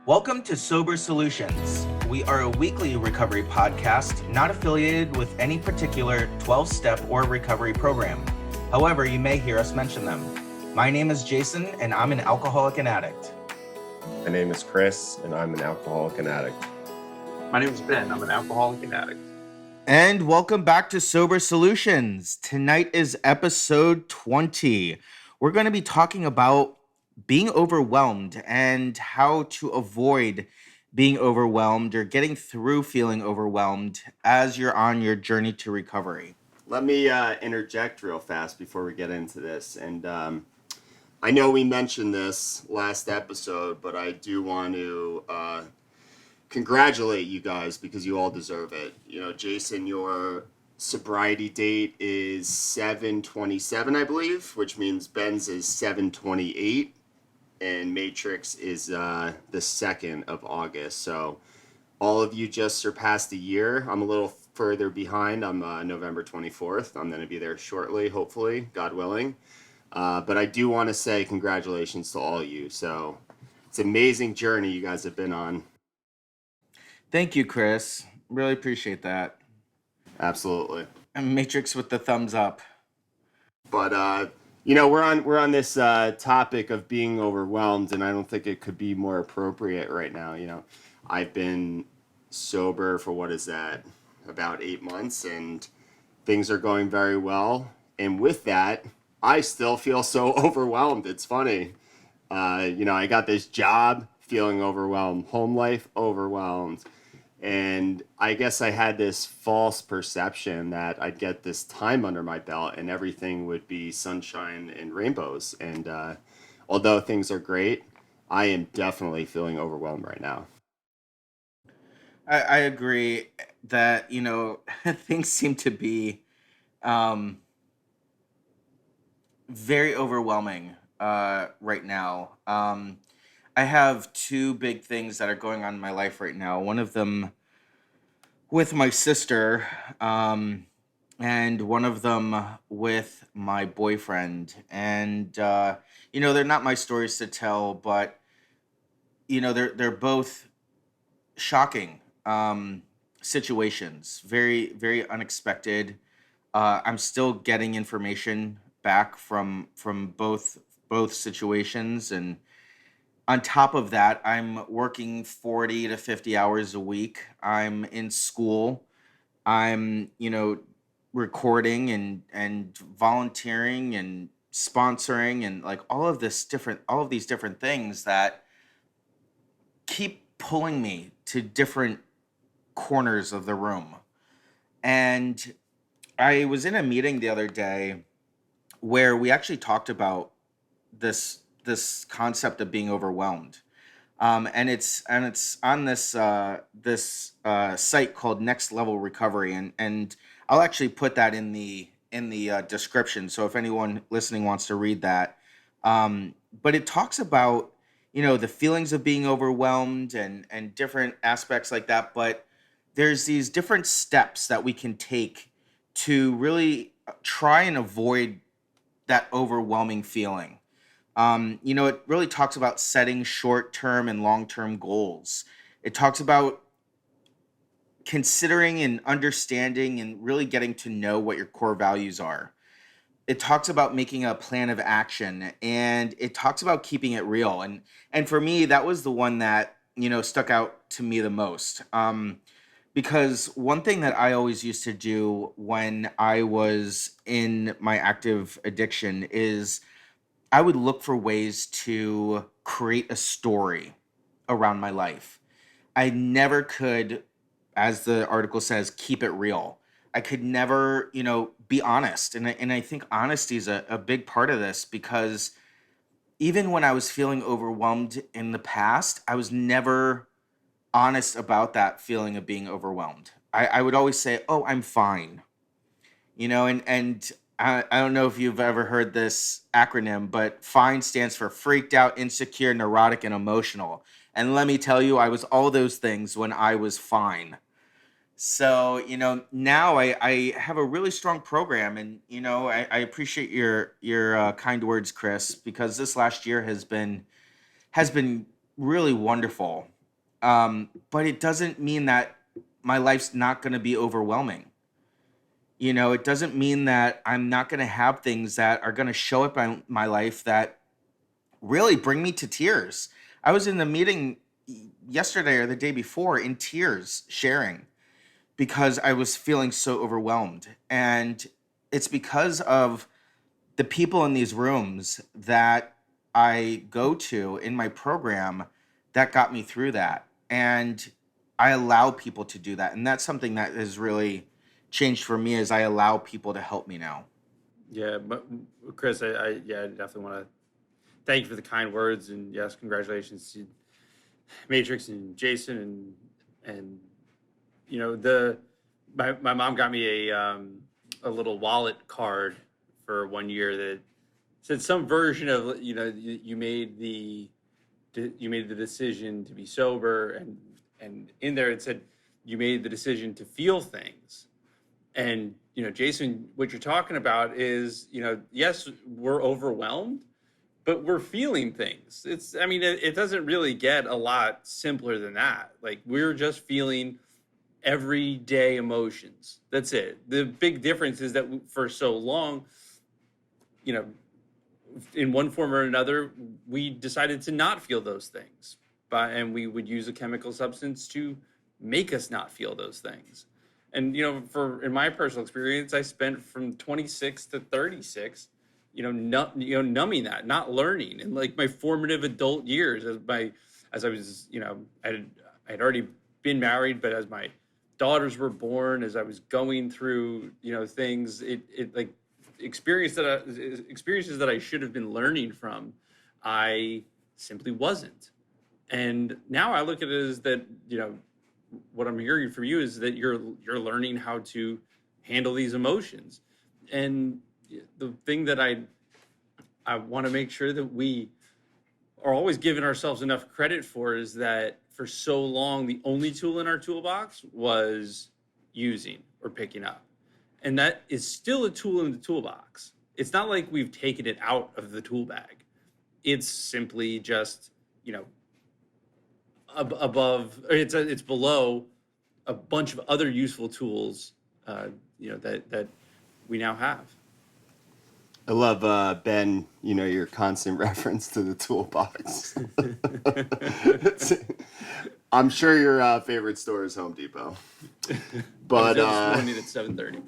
Welcome to Sober Solutions. We are a weekly recovery podcast not affiliated with any particular 12-step or recovery program. However, you may hear us mention them. My name is Jason, and I'm an alcoholic and addict. My name is Chris, and I'm an alcoholic and addict. My name is Ben. I'm an alcoholic and addict. And welcome back to Sober Solutions. Tonight is episode 20. We're going to be talking about being overwhelmed and how to avoid being overwhelmed or getting through feeling overwhelmed as you're on your journey to recovery. Let me interject real fast before we get into this. And I know we mentioned this last episode, but I do want to congratulate you guys because you all deserve it. You know, Jason, your sobriety date is 7/27, I believe, which means Ben's is 7/28, and Matrix is the 2nd of August. So all of you just surpassed a year. I'm a little further behind. I'm November 24th. I'm going to be there shortly, hopefully, God willing. But I do want to say congratulations to all of you. So it's an amazing journey you guys have been on. Thank you, Chris. Really appreciate that. Absolutely. And Matrix with the thumbs up. But you know, we're on this topic of being overwhelmed, and I don't think it could be more appropriate right now. You know, I've been sober for what is that, about 8 months, and things are going very well. And with that, I still feel so overwhelmed. It's funny. You know, I got this job, feeling overwhelmed, home life, overwhelmed. And I guess I had this false perception that I'd get this time under my belt and everything would be sunshine and rainbows. And although things are great, I am definitely feeling overwhelmed right now. I agree that, you know, things seem to be very overwhelming right now. I have two big things that are going on in my life right now. One of them with my sister, and one of them with my boyfriend. And you know, they're not my stories to tell, but you know, they're both shocking situations. Very, very unexpected. I'm still getting information back from both situations, and on top of that, I'm working 40 to 50 hours a week. I'm in school. I'm, you know, recording and volunteering and sponsoring and like all of these different things that keep pulling me to different corners of the room. And I was in a meeting the other day where we actually talked about this concept of being overwhelmed, and it's on this site called Next Level Recovery, and I'll actually put that in the description. So if anyone listening wants to read that, but it talks about, you know, the feelings of being overwhelmed and different aspects like that. But there's these different steps that we can take to really try and avoid that overwhelming feeling. You know, it really talks about setting short-term and long-term goals. It talks about considering and understanding and really getting to know what your core values are. It talks about making a plan of action, and it talks about keeping it real. And for me, that was the one that, you know, stuck out to me the most. Because one thing that I always used to do when I was in my active addiction is I would look for ways to create a story around my life. I never could, as the article says, keep it real. I could never, you know, be honest. And I think honesty is a big part of this, because even when I was feeling overwhelmed in the past, I was never honest about that feeling of being overwhelmed. I would always say, oh, I'm fine. You know, and I don't know if you've ever heard this acronym, but FINE stands for freaked out, insecure, neurotic, and emotional. And let me tell you, I was all those things when I was fine. So, you know, now I have a really strong program, and, you know, I appreciate your kind words, Chris, because this last year has been really wonderful. But it doesn't mean that my life's not going to be overwhelming. It doesn't mean that I'm not going to have things that are going to show up in my life that really bring me to tears. I was in the meeting yesterday or the day before in tears sharing because I was feeling so overwhelmed. And it's because of the people in these rooms that I go to in my program that got me through that. And I allow people to do that. And that's something that has really changed for me, as I allow people to help me now. Yeah, but Chris, I definitely want to thank you for the kind words, and yes, congratulations to Matrix and Jason, and the my mom got me a little wallet card for 1 year that said some version of you made the decision to be sober, and in there it said you made the decision to feel things. And Jason, what you're talking about is, yes, we're overwhelmed, but we're feeling things. I mean, it doesn't really get a lot simpler than that. Like, we're just feeling everyday emotions. That's it. The big difference is that for so long, you know, in one form or another, we decided to not feel those things, and we would use a chemical substance to make us not feel those things. And in my personal experience, I spent from 26 to 36, numbing that, not learning, in like my formative adult years, as I was, I had already been married, but as my daughters were born, as I was going through, things, it like experiences that I should have been learning from, I simply wasn't. And now I look at it as that, what I'm hearing from you is that you're learning how to handle these emotions. And the thing that I want to make sure that we are always giving ourselves enough credit for is that for so long the only tool in our toolbox was using or picking up. And that is still a tool in the toolbox. It's not like we've taken it out of the tool bag. It's simply just, above, or it's below a bunch of other useful tools, that we now have. I love Ben. Your constant reference to the toolbox. I'm sure your favorite store is Home Depot, I was but there this morning at 7:30.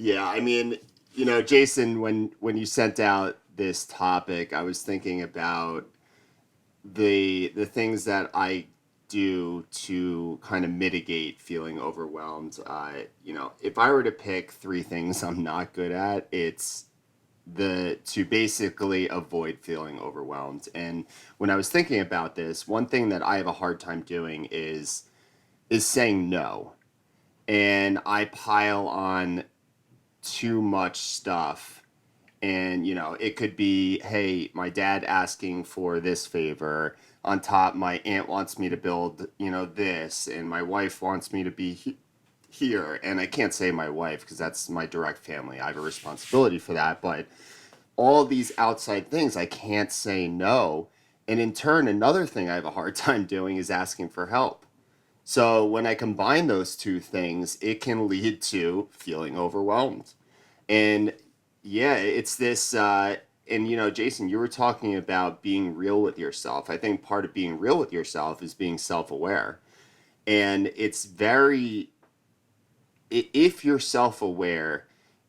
yeah, I mean, Jason, when you sent out this topic, I was thinking about the things that I do to kind of mitigate feeling overwhelmed. If I were to pick three things I'm not good at, it's the to basically avoid feeling overwhelmed. And when I was thinking about this, one thing that I have a hard time doing is saying no. And I pile on too much stuff. And it could be, hey, my dad asking for this favor. On top, my aunt wants me to build this, and my wife wants me to be here. And I can't say my wife because that's my direct family. I have a responsibility for that. But all these outside things, I can't say no. And in turn, another thing I have a hard time doing is asking for help. So when I combine those two things, it can lead to feeling overwhelmed. And yeah, it's this, and Jason, you were talking about being real with yourself. I think part of being real with yourself is being self aware. And it's if you're self aware,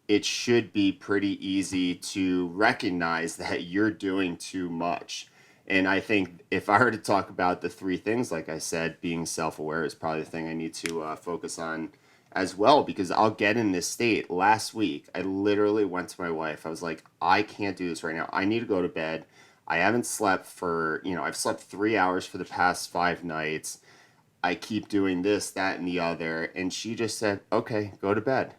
it should be pretty easy to recognize that you're doing too much. And I think if I were to talk about the three things, like I said, being self aware is probably the thing I need to focus on as well, because I'll get in this state. Last week, I literally went to my wife. I was like, I can't do this right now. I need to go to bed. I haven't slept I've slept 3 hours for the past 5 nights. I keep doing this, that, and the other. And she just said, okay, go to bed.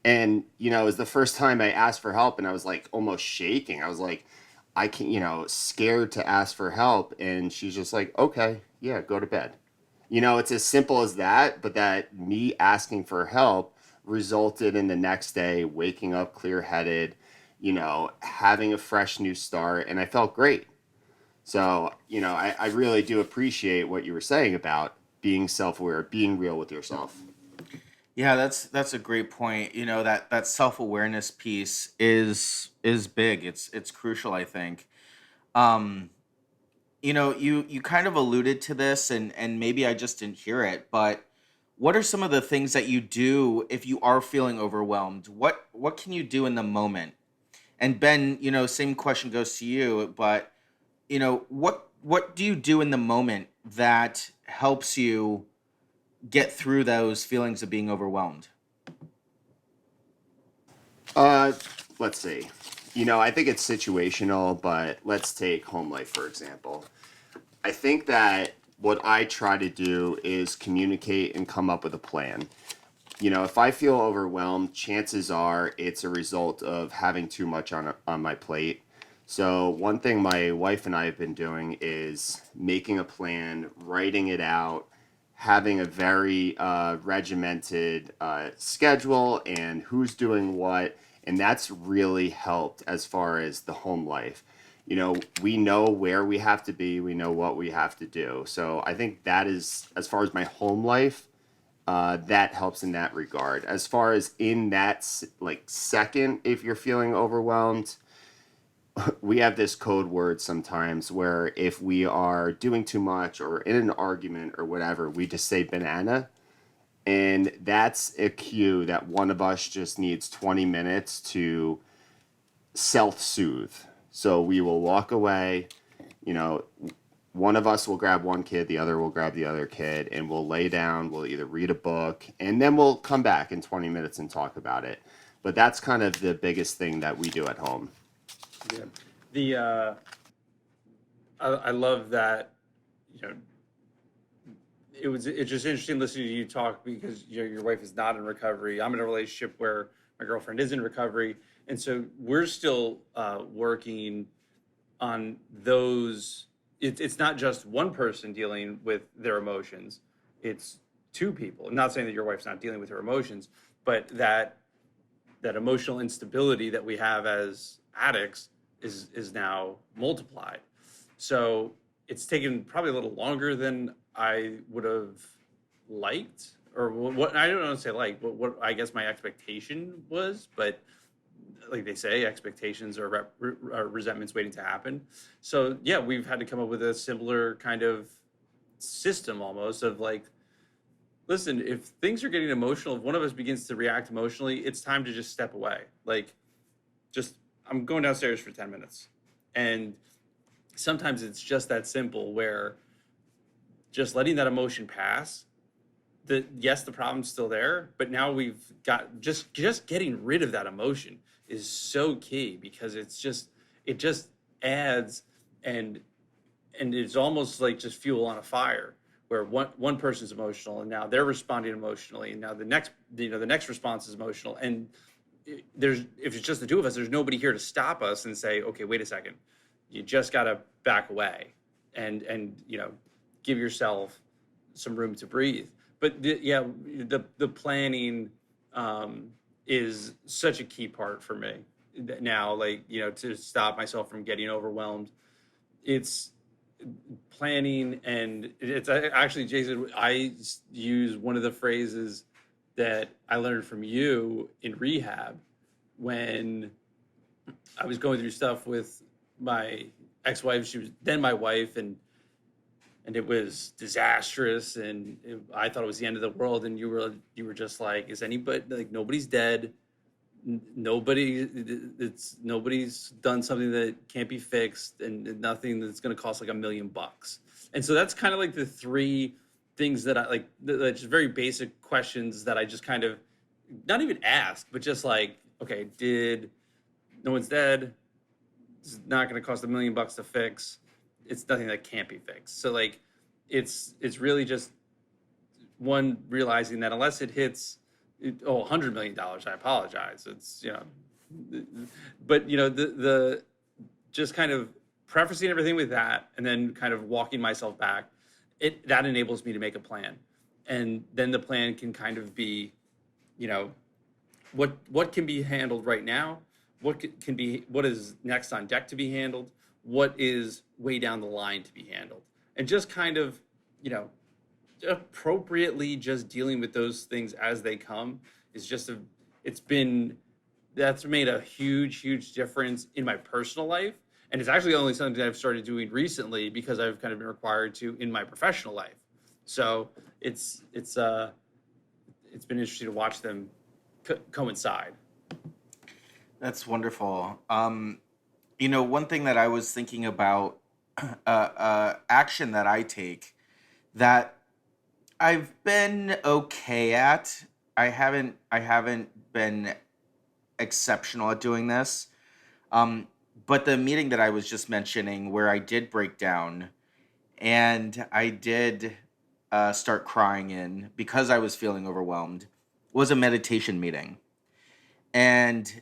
And, it was the first time I asked for help, and I was like almost shaking. I was like, I can, scared to ask for help. And she's just like, okay, yeah, go to bed. It's as simple as that, but that me asking for help resulted in the next day waking up clear headed, having a fresh new start, and I felt great. So, I really do appreciate what you were saying about being self-aware, being real with yourself. Yeah, that's a great point. That self-awareness piece is big. It's crucial, I think. Um, you kind of alluded to this, and maybe I just didn't hear it, but what are some of the things that you do if you are feeling overwhelmed? What can you do in the moment? And Ben, same question goes to you, but what do you do in the moment that helps you get through those feelings of being overwhelmed? Uh, let's see. I think it's situational, but let's take home life, for example. I think that what I try to do is communicate and come up with a plan. If I feel overwhelmed, chances are it's a result of having too much on my plate. So, one thing my wife and I have been doing is making a plan, writing it out, having a very regimented schedule and who's doing what. And that's really helped as far as the home life. We know where we have to be, we know what we have to do. So, I think that is, as far as my home life, that helps in that regard. As far as in that second, if you're feeling overwhelmed, we have this code word sometimes where if we are doing too much or in an argument or whatever, we just say banana. And that's a cue that one of us just needs 20 minutes to self soothe. So we will walk away, you know, one of us will grab one kid, the other will grab the other kid, and we'll lay down. We'll either read a book, and then we'll come back in 20 minutes and talk about it. But that's kind of the biggest thing that we do at home. Yeah. The I love that, you know, it's just interesting listening to you talk because your wife is not in recovery. I'm in a relationship where my girlfriend is in recovery, and so we're still working on those. It's not just one person dealing with their emotions; it's two people. I'm not saying that your wife's not dealing with her emotions, but that emotional instability that we have as addicts is now multiplied. So it's taken probably a little longer than I would have liked, or what I don't want to say like, but what I guess my expectation was. But like they say, expectations are resentments waiting to happen. So yeah, we've had to come up with a similar kind of system almost of like, listen, if things are getting emotional, if one of us begins to react emotionally, it's time to just step away. Like, just I'm going downstairs for 10 minutes. And sometimes it's just that simple where just letting that emotion pass, that yes, the problem's still there, but now we've got just getting rid of that emotion is so key because it just adds and it's almost like just fuel on a fire where one person's emotional and now they're responding emotionally and now the next response is emotional and if it's just the two of us, there's nobody here to stop us and say, okay, wait a second, you just got to back away and give yourself some room to breathe. But the planning is such a key part for me now. Like to stop myself from getting overwhelmed, it's planning, and it's actually, Jason, I use one of the phrases that I learned from you in rehab when I was going through stuff with my ex-wife. She was then my wife, and it was disastrous, and I thought it was the end of the world. And you were just like, is anybody, like, nobody's dead, nobody's done something that can't be fixed, and nothing that's going to cost like $1 million. And so that's kind of like the three things that I like, just very basic questions that I just kind of not even ask, but just like, okay, no one's dead, it's not going to cost $1 million to fix, it's nothing that can't be fixed. So like it's really just one, realizing that unless it hits $100 million, I apologize, it's but the just kind of prefacing everything with that and then kind of walking myself back, that enables me to make a plan. And then the plan can kind of be what can be handled right now, what is next on deck to be handled, what is way down the line to be handled, and just kind of, you know, appropriately just dealing with those things as they come is just it's been, that's made a huge difference in my personal life. And it's actually only something that I've started doing recently because I've kind of been required to in my professional life. So it's been interesting to watch them coincide. That's wonderful. One thing that I was thinking about, action that I take that I've been okay at. I haven't been exceptional at doing this. But the meeting that I was just mentioning, where I did break down and I did start crying in because I was feeling overwhelmed, was a meditation meeting. And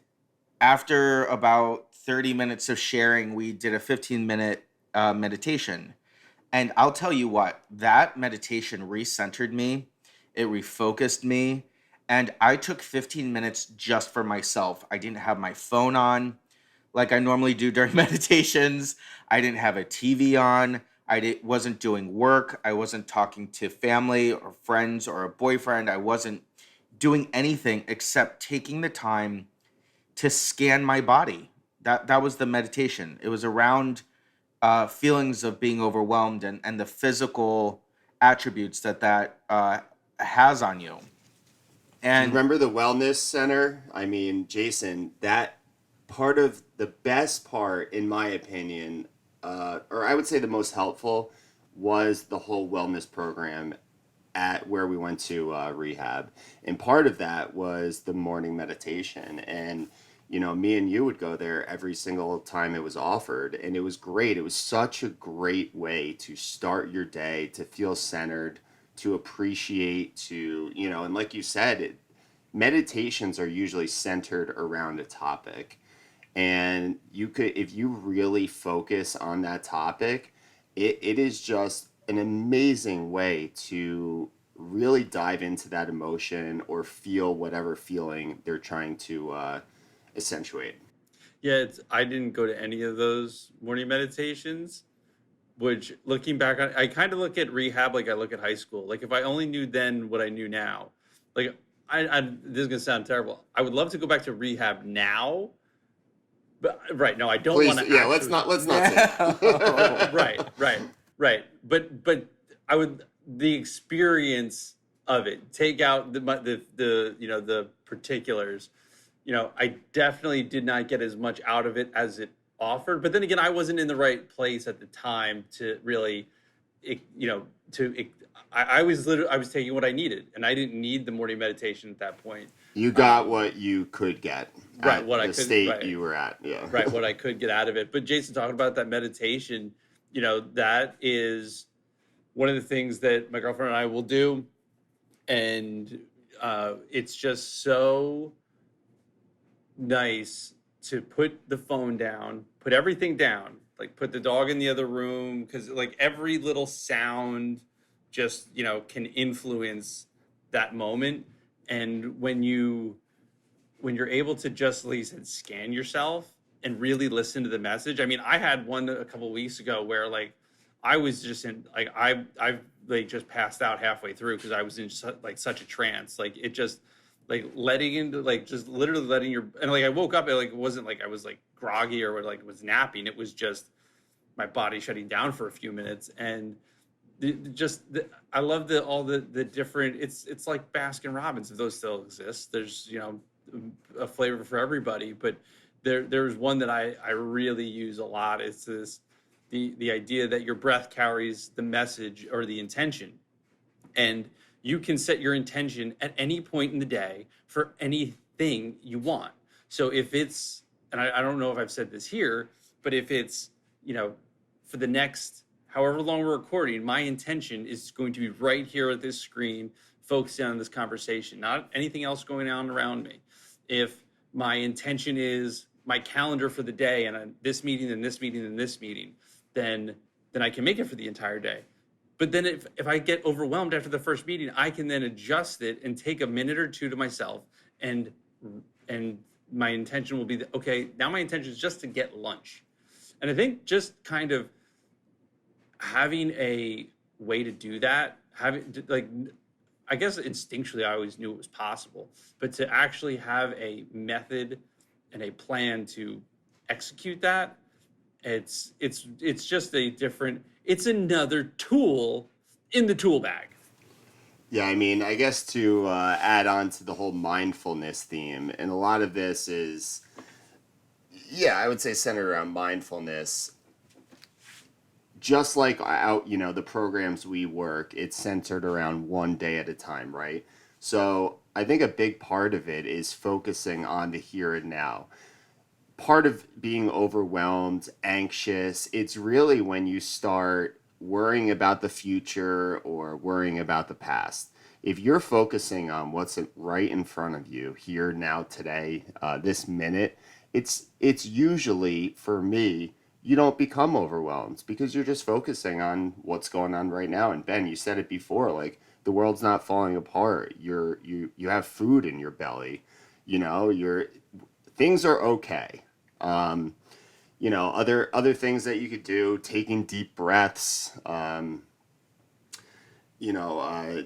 after about 30 minutes of sharing, we did a 15-minute meditation. And I'll tell you what, that meditation recentered me, it refocused me, and I took 15 minutes just for myself. I didn't have my phone on like I normally do during meditations. I didn't have a TV on. Wasn't doing work. I wasn't talking to family or friends or a boyfriend. I wasn't doing anything except taking the time to scan my body. That was the meditation. It was around feelings of being overwhelmed and the physical attributes that has on you. Do you And remember the wellness center? I mean, Jason, that part of the best part, in my opinion, or I would say the most helpful, was the whole wellness program at where we went to rehab. And part of that was the morning meditation. And, you know, me and you would go there every single time it was offered. And it was great. It was such a great way to start your day, to feel centered, to appreciate, to, you know, and like you said, meditations are usually centered around a topic. And you could, if you really focus on that topic, it is just an amazing way to really dive into that emotion or feel whatever feeling they're trying to accentuate. Yeah, I didn't go to any of those morning meditations, which looking back on, I kind of look at rehab like I look at high school. Like if I only knew then what I knew now, like this is gonna sound terrible. I would love to go back to rehab now, but right, no, I don't Please, want to yeah, actually. let's not say that. Right. But I would, the experience of it. Take out the you know, the particulars. You know, I definitely did not get as much out of it as it offered. But then again, I wasn't in the right place at the time to really, you know, I was literally, I was taking what I needed, and I didn't need the morning meditation at that point. You got what you could get Right, at what I the could, state right, you were at. Yeah. right, what I could get out of it. But Jason, talking about that meditation, you know, that is one of the things that my girlfriend and I will do, and it's just so nice to put the phone down, put everything down, like put the dog in the other room, because like every little sound just, you know, can influence that moment. And when you're able to just, like you said, scan yourself and really listen to the message. I mean, I had one a couple weeks ago where like I was just in, like I've like just passed out halfway through because I was in like such a trance. Like it just, like letting into, like just literally letting your, and like I woke up and like it wasn't like I was like groggy or like was napping. It was just my body shutting down for a few minutes. And I love all the different, it's like Baskin Robbins, if those still exist. There's, you know, a flavor for everybody, but there's one that I really use a lot. It's this, the idea that your breath carries the message or the intention, and you can set your intention at any point in the day for anything you want. So if it's, and I don't know if I've said this here, but if it's, you know, for the next however long we're recording, my intention is going to be right here at this screen, focusing on this conversation, not anything else going on around me. If my intention is my calendar for the day and this meeting and this meeting and this meeting, then I can make it for the entire day. But then if I get overwhelmed after the first meeting, I can then adjust it and take a minute or two to myself, and my intention will be that, okay, now my intention is just to get lunch. And I think just kind of having a way to do that, having like, I guess instinctually I always knew it was possible, but to actually have a method and a plan to execute that, it's just a different, it's another tool in the tool bag. Yeah, I mean, I guess to add on to the whole mindfulness theme, and a lot of this is, yeah, I would say centered around mindfulness. Just like out, the programs we work, it's centered around one day at a time, right? So I think a big part of it is focusing on the here and now. Part of being overwhelmed, anxious, it's really when you start worrying about the future or worrying about the past. If you're focusing on what's right in front of you here now today, this minute, it's usually for me, you don't become overwhelmed because you're just focusing on what's going on right now. And Ben, you said it before, like the world's not falling apart. You have food in your belly. You're things are okay. um, other things that you could do, taking deep breaths, you know, uh,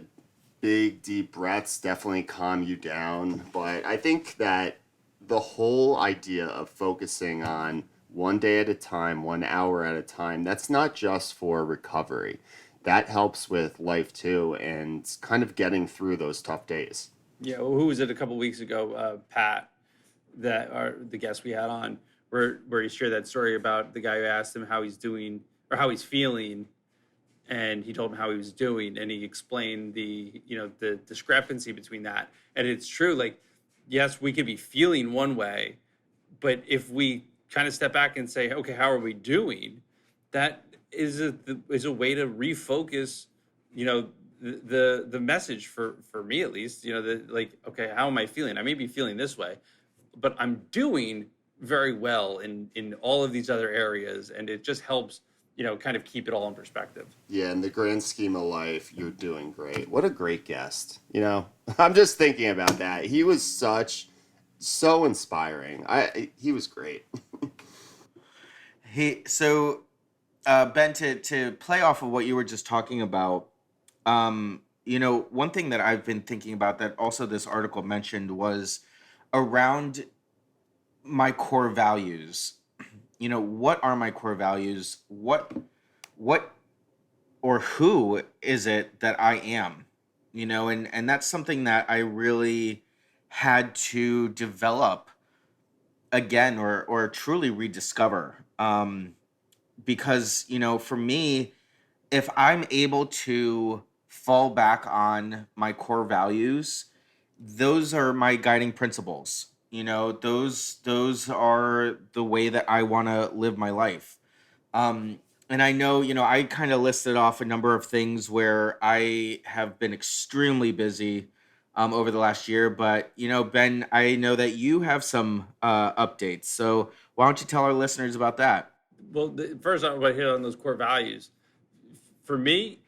big deep breaths definitely calm you down. But I think that the whole idea of focusing on one day at a time, 1 hour at a time, that's not just for recovery. That helps with life too, and kind of getting through those tough days. Yeah, well, who was it a couple weeks ago? Pat, that are the guest we had on, where he shared that story about the guy who asked him how he's doing or how he's feeling, and he told him how he was doing, and he explained the discrepancy between that. And it's true, like, yes, we could be feeling one way, but if we kind of step back and say, okay, how are we doing? That is a way to refocus, the message for me at least, the like, okay, how am I feeling? I may be feeling this way, but I'm doing very well in all of these other areas, and it just helps, kind of keep it all in perspective. Yeah, in the grand scheme of life, you're doing great. What a great guest. I'm just thinking about that. He was so inspiring. He was great. Hey, so Ben, to play off of what you were just talking about, one thing that I've been thinking about that also this article mentioned was around my core values. What are my core values? What or who is it that I am? And that's something that I really had to develop again or truly rediscover. Because, for me, if I'm able to fall back on my core values, those are my guiding principles. Those are the way that I want to live my life. Um, and I know, I kind of listed off a number of things where I have been extremely busy over the last year. But, Ben, I know that you have some updates. So why don't you tell our listeners about that? Well, first I want to hit on those core values. For me,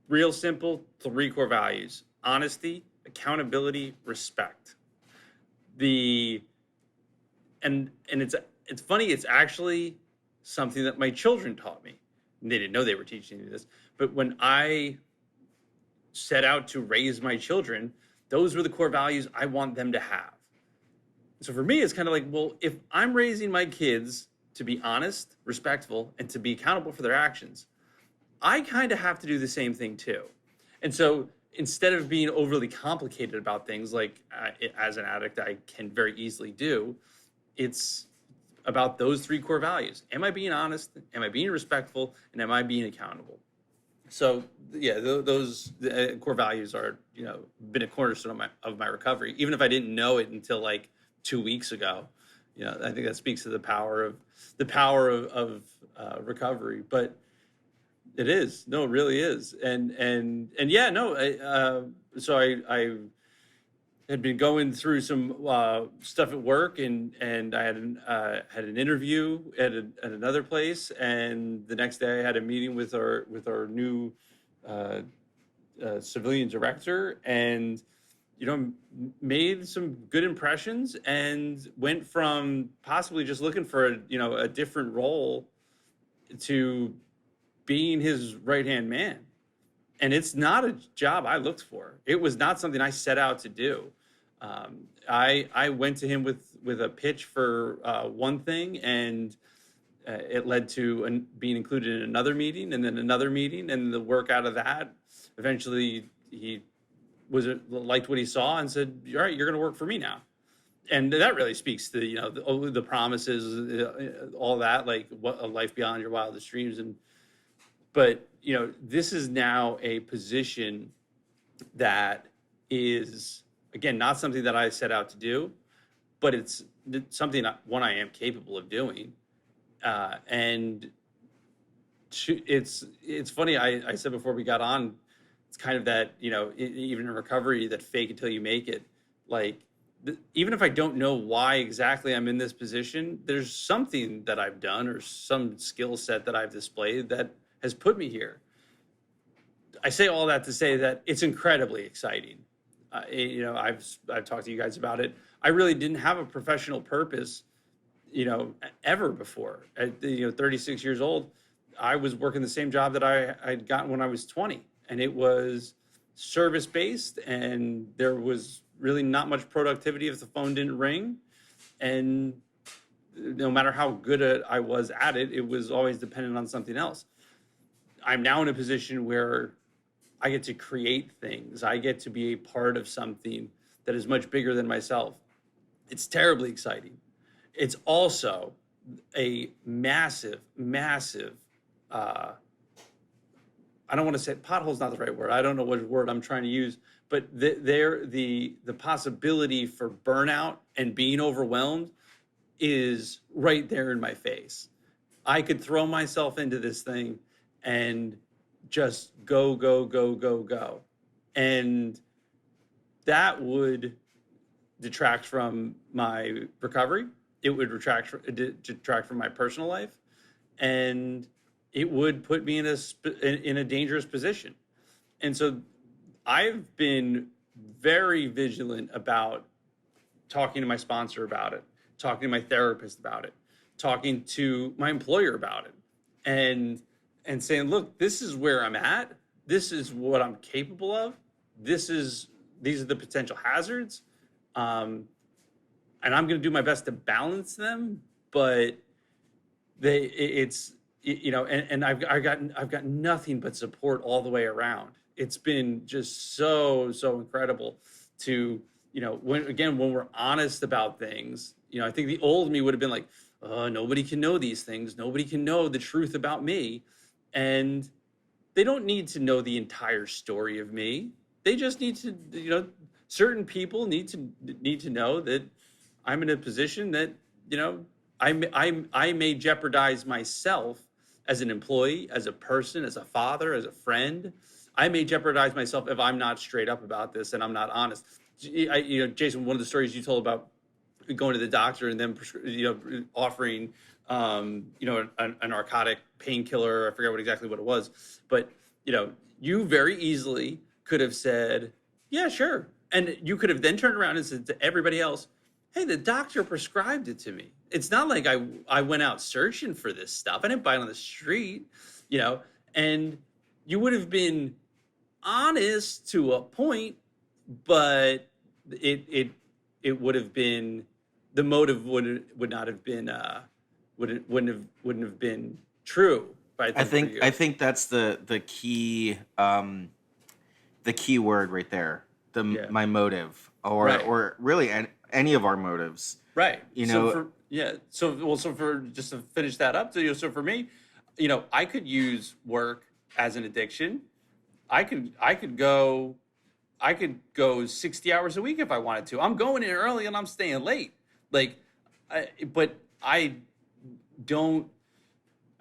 real simple, three core values: honesty, accountability, respect. The and it's funny, it's actually something that my children taught me. And they didn't know they were teaching me this, but when I set out to raise my children, those were the core values I want them to have. So for me, it's kind of like, well, if I'm raising my kids to be honest, respectful, and to be accountable for their actions, I kind of have to do the same thing too. And so instead of being overly complicated about things like as an addict, I can very easily do, it's about those three core values. Am I being honest? Am I being respectful? And am I being accountable? So yeah, those core values are, been a cornerstone of my recovery. Even if I didn't know it until like 2 weeks ago, I think that speaks to the power of recovery. But it is, no, it really is. And yeah, no, I had been going through some stuff at work, and I had an interview at another place, and the next day I had a meeting with our new uh, civilian director, and made some good impressions, and went from possibly just looking for a different role to being his right hand man. And it's not a job I looked for. It was not something I set out to do. I went to him with a pitch for one thing, and it led to being included in another meeting, and then another meeting, and the work out of that. Eventually, he liked what he saw and said, "All right, you're going to work for me now." And that really speaks to the promises, all that, like what a life beyond your wildest dreams. But this is now a position that is, again, not something that I set out to do, but it's something I am capable of doing. And it's funny. I said before we got on, it's kind of that, even in recovery, that fake until you make it. Like, even if I don't know why exactly I'm in this position, there's something that I've done or some skill set that I've displayed that has put me here. I say all that to say that it's incredibly exciting. I've talked to you guys about it. I really didn't have a professional purpose, ever before. At 36 years old, I was working the same job that I'd gotten when I was 20, and it was service based, and there was really not much productivity if the phone didn't ring, and no matter how good I was at it, it was always dependent on something else. I'm now in a position where I get to create things. I get to be a part of something that is much bigger than myself. It's terribly exciting. It's also a massive, massive, I don't want to say pothole's not the right word. I don't know what word I'm trying to use, but the possibility for burnout and being overwhelmed is right there in my face. I could throw myself into this thing and just go, go, go, go, go. And that would detract from my recovery. It would detract from my personal life. And it would put me in a dangerous position. And so I've been very vigilant about talking to my sponsor about it, talking to my therapist about it, talking to my employer about it, and saying, look, this is where I'm at. This is what I'm capable of. These are the potential hazards. And I'm going to do my best to balance them, but I've got nothing but support all the way around. It's been just so incredible to, when we're honest about things, I think the old me would have been like, nobody can know these things. Nobody can know the truth about me. And they don't need to know the entire story of me. They just need to, certain people need to know that I'm in a position that, I may jeopardize myself as an employee, as a person, as a father, as a friend. I may jeopardize myself if I'm not straight up about this and I'm not honest. Jason, one of the stories you told about going to the doctor and then, offering, a narcotic painkiller. I forget exactly what it was, but, you very easily could have said, yeah, sure. And you could have then turned around and said to everybody else, hey, the doctor prescribed it to me. It's not like I went out searching for this stuff. I didn't buy it on the street, and you would have been honest to a point, but it would have been, the motive would not have been wouldn't have been true. I think that's the key word right there. My motive, or really any of our motives. Right. So for just to finish that up, so for me, I could use work as an addiction. I could go 60 hours a week if I wanted to. I'm going in early and I'm staying late. But I don't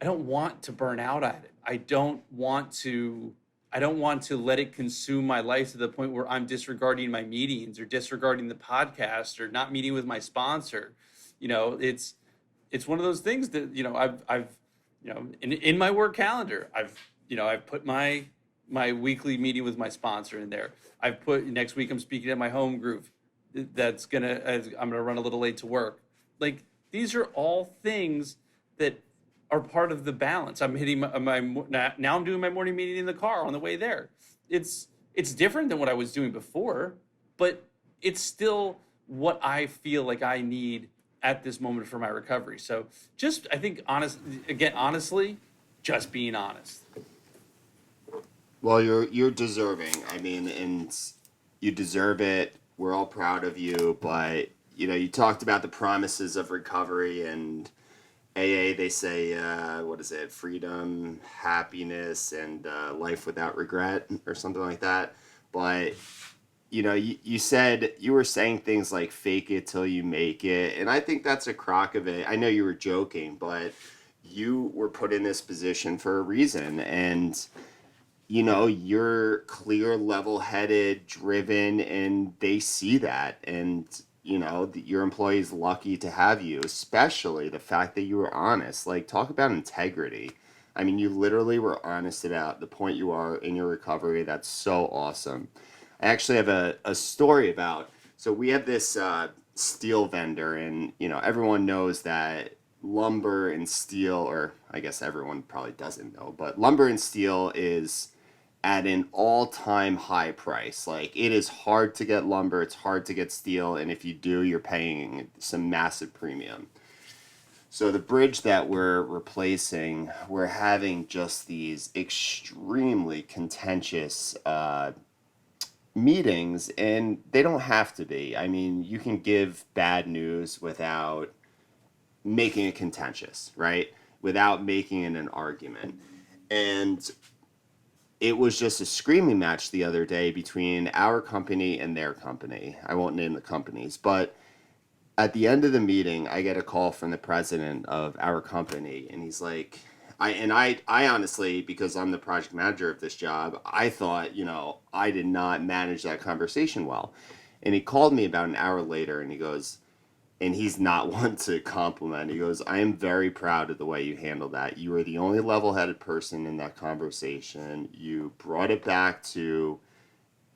want to burn out at it. I don't want to let it consume my life to the point where I'm disregarding my meetings or disregarding the podcast or not meeting with my sponsor. It's one of those things that, I've in my work calendar, I've put my weekly meeting with my sponsor in there. I've put next week I'm speaking at my home group. I'm gonna run a little late to work. Like, these are all things that are part of the balance. I'm hitting now I'm doing my morning meeting in the car on the way there. It's different than what I was doing before, but it's still what I feel like I need at this moment for my recovery. So just, I think, honestly, just being honest. Well, you're deserving. I mean, and you deserve it. We're all proud of you, but you talked about the promises of recovery and AA. They say, what is it? Freedom, happiness, and life without regret, or something like that. But you said you were saying things like "fake it till you make it," and I think that's a crock of it. I know you were joking, but you were put in this position for a reason, and you're clear, level-headed, driven, and they see that. And, your employee's lucky to have you, especially the fact that you were honest. Like, talk about integrity. I mean, you literally were honest about the point you are in your recovery. That's so awesome. I actually have a story about, so we have this steel vendor, and, everyone knows that lumber and steel, or I guess everyone probably doesn't know, but lumber and steel is at an all-time high price. Like, it is hard to get lumber, it's hard to get steel, and if you do, you're paying some massive premium. So the bridge that we're replacing, we're having just these extremely contentious meetings, and they don't have to be. I mean, you can give bad news without making it contentious, right? Without making it an argument. And it was just a screaming match the other day between our company and their company. I won't name the companies, but at the end of the meeting, I get a call from the president of our company, and he's like, I honestly, because I'm the project manager of this job, I thought, I did not manage that conversation well. And he called me about an hour later, and he goes, and he's not one to compliment. He goes, I am very proud of the way you handled that. You were the only level-headed person in that conversation. You brought it back to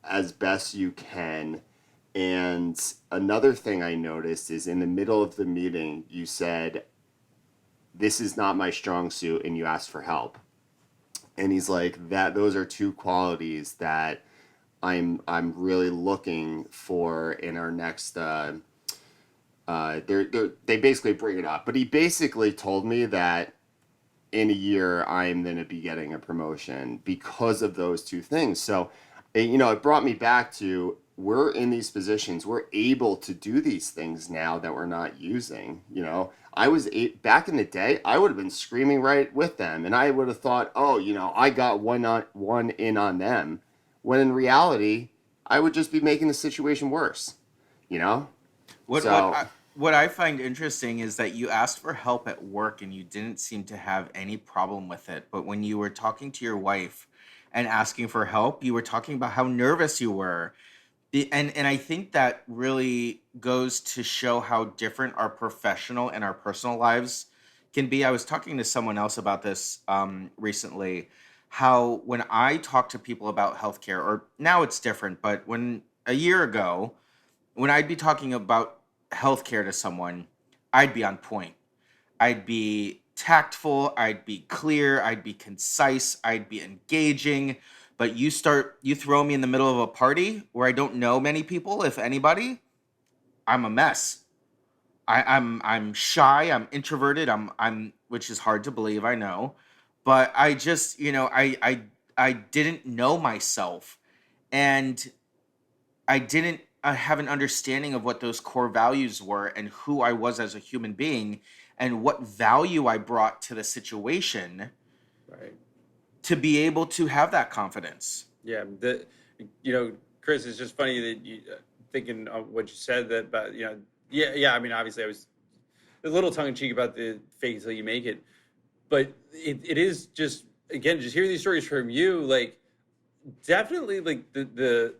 as best you can. And another thing I noticed is in the middle of the meeting, you said, this is not my strong suit, and you asked for help. And he's like, those are two qualities that I'm really looking for in our next they basically bring it up, but he basically told me that in a year I'm going to be getting a promotion because of those two things. So, it brought me back to, we're in these positions, we're able to do these things now that we're not using. I was back in the day, I would have been screaming right with them, and I would have thought, oh, I got one in on them, when in reality, I would just be making the situation worse. You know. What what So I, what I find interesting is that you asked for help at work and you didn't seem to have any problem with it. But when you were talking to your wife and asking for help, you were talking about how nervous you were. And I think that really goes to show how different our professional and our personal lives can be. I was talking to someone else about this recently. How when I talk to people about healthcare, or now it's different, but when a year ago, when I'd be talking about healthcare to someone, I'd be on point. I'd be tactful, I'd be clear, I'd be concise, I'd be engaging. But you throw me in the middle of a party where I don't know many people, if anybody, I'm a mess. I'm shy, I'm introverted, I'm which is hard to believe, I know. But I just, I didn't know myself. And I didn't have an understanding of what those core values were and who I was as a human being and what value I brought to the situation Right. to be able to have that confidence. Yeah. Chris, it's just funny that you thinking of what you said that, but yeah. I mean, obviously, I was a little tongue in cheek about the fake it till you make it, but it is just, again, just hearing these stories from you, like, definitely, like, the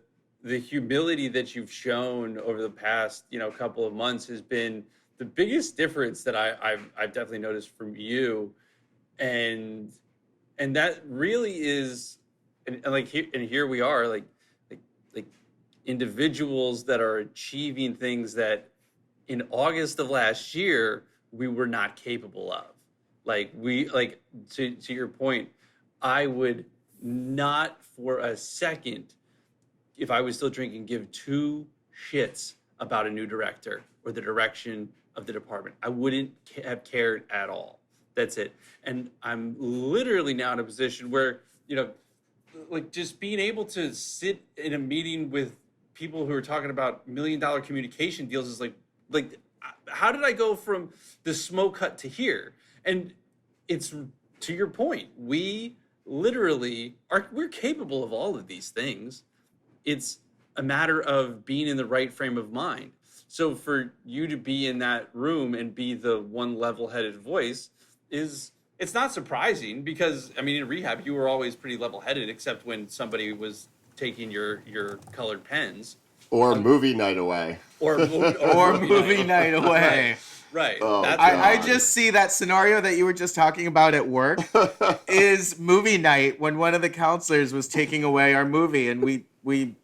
humility that you've shown over the past couple of months has been the biggest difference that I've definitely noticed from you, and that really is, and like here we are, like like individuals that are achieving things that in August of last year we were not capable of. Like to your point, I would not for a second, if I was still drinking, give two shits about a new director or the direction of the department. I wouldn't have cared at all. That's it. And I'm literally now in a position where, like just being able to sit in a meeting with people who are talking about $1 million communication deals is like how did I go from the smoke hut to here? And it's to your point, we literally we're capable of all of these things. It's a matter of being in the right frame of mind. So for you to be in that room and be the one level-headed voice it's not surprising, because I mean in rehab you were always pretty level-headed, except when somebody was taking your colored pens Or movie night away. or movie night away. Right. Oh, That's I just see that scenario that you were just talking about at work is movie night, when one of the counselors was taking away our movie and we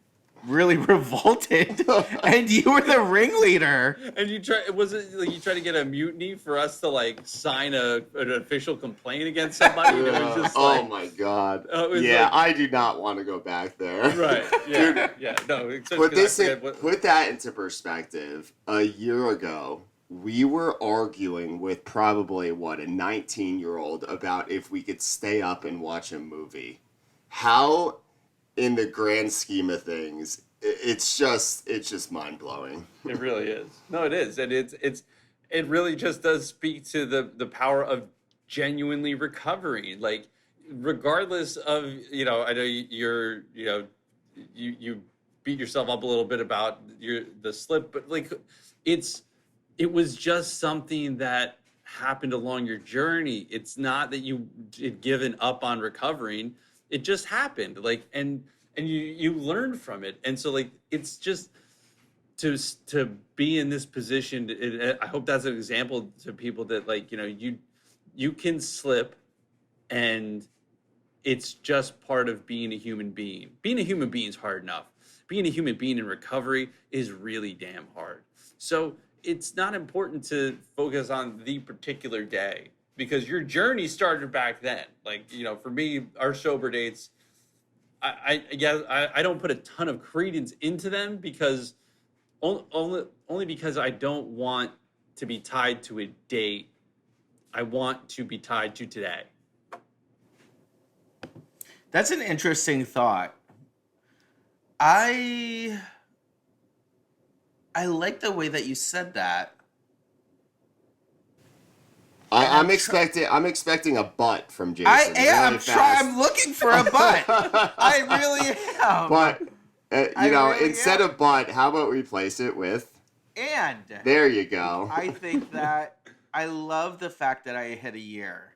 really revolted and you were the ringleader. And you tried to get a mutiny for us to like sign an official complaint against somebody? And it was just oh my god. Yeah, like, I do not want to go back there. Right. Yeah. Dude, yeah. No. Put that into perspective. A year ago, we were arguing with probably a 19-year-old about if we could stay up and watch a movie. How, in the grand scheme of things, it's just mind-blowing. It really is. No, it is. And it really just does speak to the power of genuinely recovering. Like, regardless of, I know you beat yourself up a little bit about the slip, but like it was just something that happened along your journey. It's not that you had given up on recovering. It just happened. Like, and you learned from it. And so like, it's just to be in this position. I hope that's an example to people that like, you can slip, and it's just part of being a human being. Being a human being is hard enough. Being a human being in recovery is really damn hard. So it's not important to focus on the particular day, because your journey started back then. Like, for me, our sober dates, I don't put a ton of credence into them, because only because I don't want to be tied to a date. I want to be tied to today. That's an interesting thought. I like the way that you said that. I'm expecting a butt from Jason. I am. I'm looking for a butt. I really am. But instead of butt, how about we replace it with and? There you go. I think that I love the fact that I hit a year,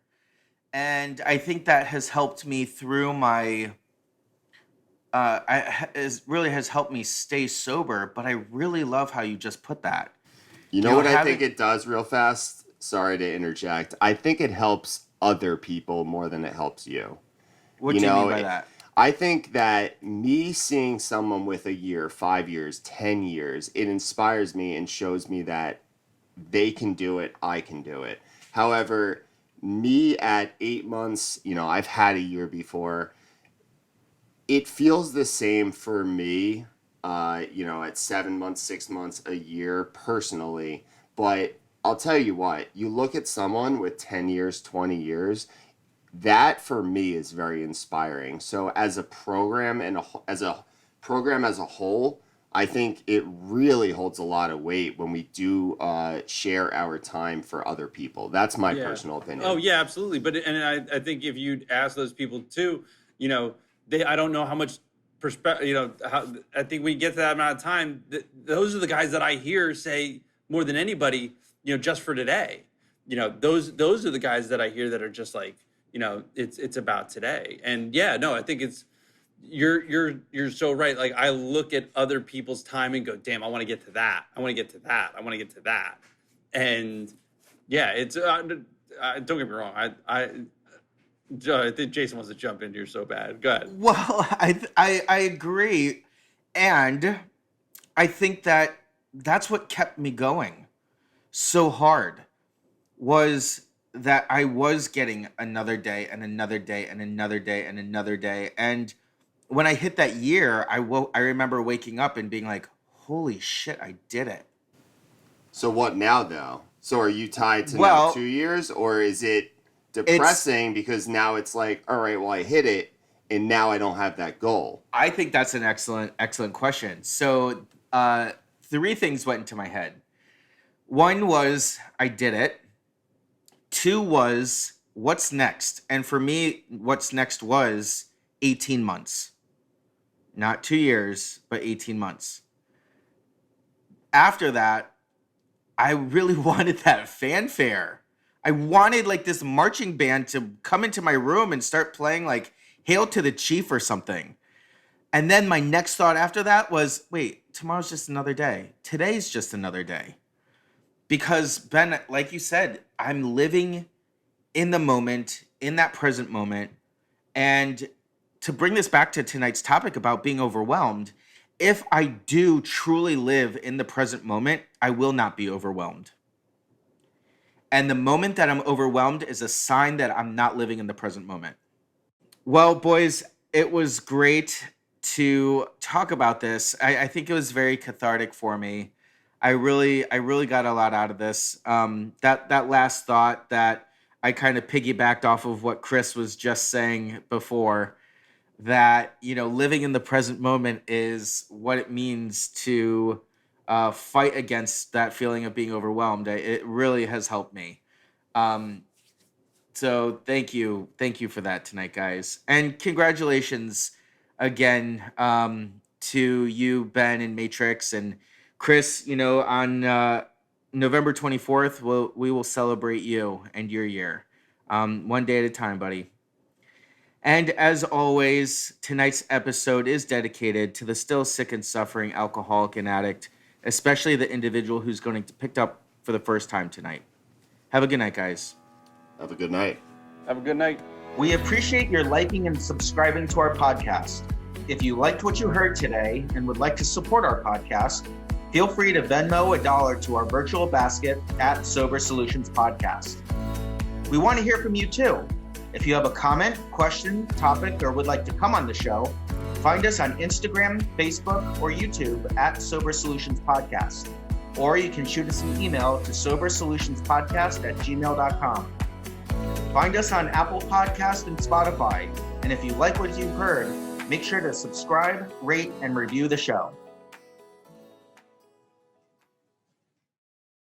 and I think that has helped me through my. Really has helped me stay sober. But I really love how you just put that. You know what I think it does real fast? Sorry to interject. I think it helps other people more than it helps you. What do you mean by that? I think that me seeing someone with a year, 5 years, 10 years, it inspires me and shows me that they can do it, I can do it. However, me at 8 months, I've had a year before. It feels the same for me, at 7 months, 6 months, a year personally. But I'll tell you what, you look at someone with 10 years, 20 years, that for me is very inspiring. So as a program as a whole, I think it really holds a lot of weight when we do share our time for other people. That's my personal opinion. Oh yeah, absolutely. But I think if you'd ask those people too, I don't know how much perspective, I think when you get to that amount of time, those are the guys that I hear say more than anybody, just for today, those are the guys that I hear that are just like, it's about today. And yeah, no, I think you're so right. Like I look at other people's time and go, damn, I want to get to that. I want to get to that. I want to get to that. And yeah, it's, don't get me wrong. I think Jason wants to jump in here so bad. Go ahead. Well, I agree. And I think that's what kept me going so hard, was that I was getting another day and another day and another day and another day. And when I hit that year, I remember waking up and being like, holy shit, I did it. So what now, though? So are you tied to now Well, 2 years, or is it depressing because now it's like, all right, well, I hit it, and now I don't have that goal? I think that's an excellent question. So, three things went into my head. One was I did it. Two was what's next? And for me, what's next was 18 months. Not 2 years, but 18 months. After that, I really wanted that fanfare. I wanted like this marching band to come into my room and start playing like Hail to the Chief or something. And then my next thought after that was, wait, tomorrow's just another day. Today's just another day. Because Ben, like you said, I'm living in the moment, in that present moment. And to bring this back to tonight's topic about being overwhelmed, if I do truly live in the present moment, I will not be overwhelmed. And the moment that I'm overwhelmed is a sign that I'm not living in the present moment. Well, boys, it was great to talk about this. I think it was very cathartic for me. I really got a lot out of this. That last thought that I kind of piggybacked off of what Chris was just saying before, that living in the present moment is what it means to fight against that feeling of being overwhelmed. It really has helped me. So thank you for that tonight, guys, and congratulations again to you, Ben and Matrix, and Chris. On November 24th, we will celebrate you and your year, one day at a time, buddy. And as always, tonight's episode is dedicated to the still sick and suffering alcoholic and addict, especially the individual who's going to pick up for the first time tonight. Have a good night, guys. Have a good night. Have a good night. We appreciate your liking and subscribing to our podcast. If you liked what you heard today and would like to support our podcast, feel free to Venmo $1 to our virtual basket at Sober Solutions Podcast. We want to hear from you too. If you have a comment, question, topic, or would like to come on the show, find us on Instagram, Facebook, or YouTube at Sober Solutions Podcast. Or you can shoot us an email to sobersolutionspodcast@gmail.com. Find us on Apple Podcast and Spotify. And if you like what you've heard, make sure to subscribe, rate, and review the show.